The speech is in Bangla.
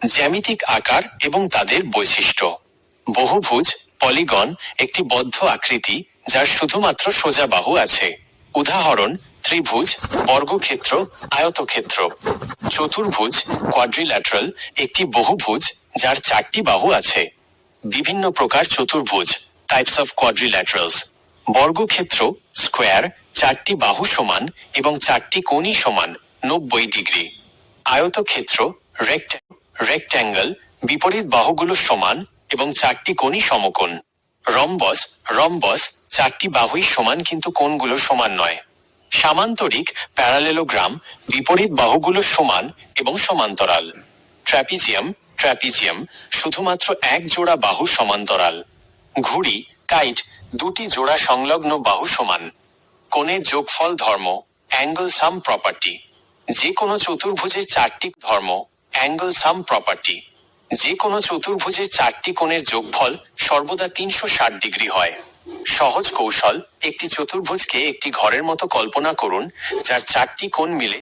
জ্যামিতিক আকার এবং তাদের বৈশিষ্ট্য। বহুভুজ পলিগন একটি বদ্ধ আকৃতি যার শুধুমাত্র সোজা বাহু আছে। উদাহরণ: ত্রিভুজ, বর্গক্ষেত্র, আয়তক্ষেত্র। চতুর্ভুজ কোয়াড্রিল্যাটারাল একটি বহুভুজ যার 4টি বাহু আছে। বিভিন্ন প্রকার চতুর্ভুজ টাইপস অফ কোয়াড্রিল্যাটারালস। বর্গক্ষেত্র স্কোয়ার, 4টি বাহু সমান এবং 4টি কোণই সমান 90 ডিগ্রি। আয়তক্ষেত্র রেক্ট্যাঙ্গল, বিপরীত বাহুগুলো সমান এবং 4টি কোণই সমকোণ। রম্বস 4টি বাহুই সমান কিন্তু কোণগুলো সমান নয়। সামান্তরিক প্যারালেলোগ্রাম, বিপরীত বাহুগুলো সমান এবং সমান্তরাল। ট্র্যাপিজিয়াম শুধুমাত্র এক জোড়া বাহু সমান্তরাল। ঘুড়ি কাইট, 2টি জোড়া সংলগ্ন বাহু সমান। কোণের যোগফল ধর্ম অ্যাঙ্গল সাম প্রপার্টি। যে কোনো চতুর্ভুজের 4টি ধর্ম অ্যাঙ্গল সাম প্রপার্টি। যে কোনো চতুর্ভুজের 4টি কোণের যোগফল সর্বদা 360 ডিগ্রি হয়। সহজ কৌশল: একটি চতুর্ভুজকে একটি ঘরের মতো কল্পনা করুন যার 4টি কোণ মিলে